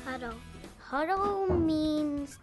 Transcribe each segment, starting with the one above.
Huddle. Huddle means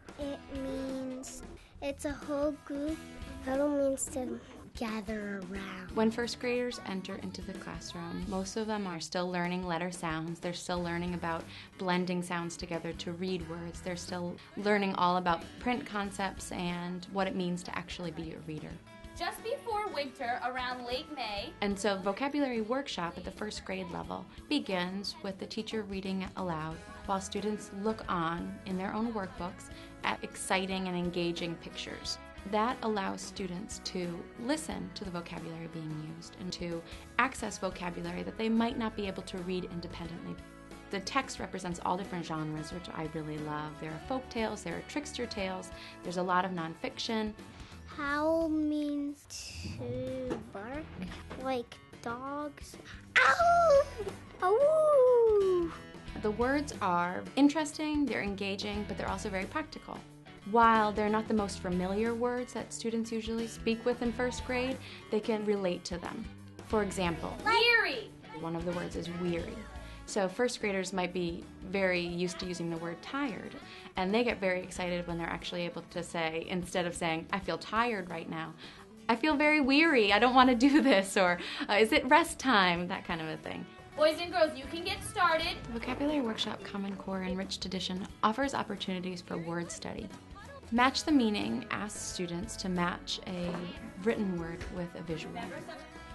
it's a whole group. Huddle means to gather around. When first graders enter into the classroom, most of them are still learning letter sounds. They're still learning about blending sounds together to read words. They're still learning all about print concepts and what it means to actually be a reader. Just before winter, around late May. And so vocabulary workshop at the first grade level begins with the teacher reading aloud while students look on in their own workbooks at exciting and engaging pictures. That allows students to listen to the vocabulary being used and to access vocabulary that they might not be able to read independently. The text represents all different genres, which I really love. There are folk tales, there are trickster tales, there's a lot of nonfiction. Howl means to bark, like dogs. Ow! Ow! The words are interesting, they're engaging, but they're also very practical. While they're not the most familiar words that students usually speak with in first grade, they can relate to them. For example, Weary. one of the words is weary. So first graders might be very used to using the word tired, and they get very excited when they're actually able to say, instead of saying, I feel tired right now, I feel very weary, I don't want to do this, or is it rest time, that kind of a thing. Boys and girls, you can get started. The Vocabulary Workshop Common Core Enriched Edition offers opportunities for word study. Match the Meaning asks students to match a written word with a visual.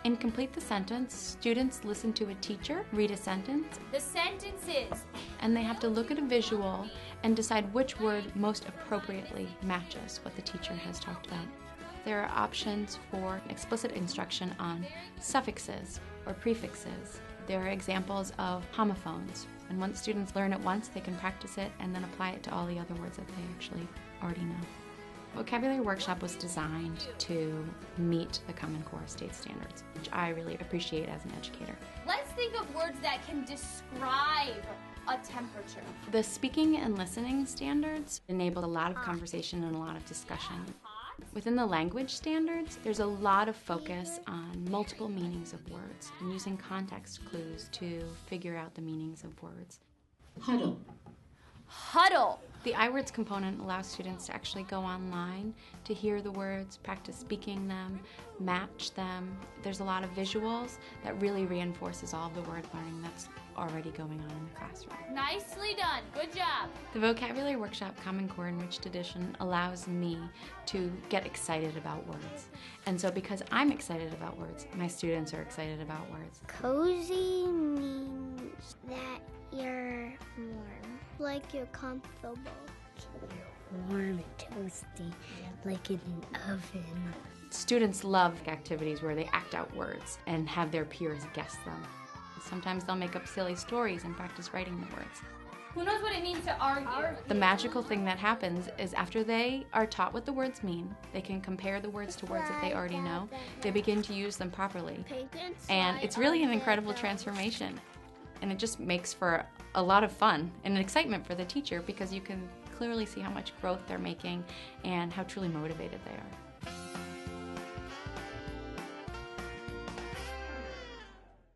In Complete the Sentence, students listen to a teacher read a sentence. The sentence is, And they have to look at a visual and decide which word most appropriately matches what the teacher has talked about. There are options for explicit instruction on suffixes or prefixes. There are examples of homophones, and once students learn it once, they can practice it and then apply it to all the other words that they actually already know. Vocabulary Workshop was designed to meet the Common Core state standards, which I really appreciate as an educator. let's think of words that can describe a temperature. The speaking and listening standards enable a lot of conversation and a lot of discussion. Within the language standards, there's a lot of focus on multiple meanings of words and using context clues to figure out the meanings of words. Huddle. Huddle. The iWords component allows students to actually go online to hear the words, practice speaking them, match them. There's a lot of visuals that really reinforces all of the word learning that's already going on in the classroom. Nicely done. Good job. The Vocabulary Workshop Common Core Enriched Edition allows me to get excited about words. And so because I'm excited about words, my students are excited about words. Cozy means that you're warm, like you're comfortable. Warm and toasty, like in an oven. Students love activities where they act out words and have their peers guess them. Sometimes they'll make up silly stories and practice writing the words. Who knows what it means to argue? The magical thing that happens is after they are taught what the words mean, they can compare the words to words that they already know, they begin to use them properly. And it's really an incredible transformation. And it just makes for a lot of fun and excitement for the teacher because you can clearly see how much growth they're making and how truly motivated they are.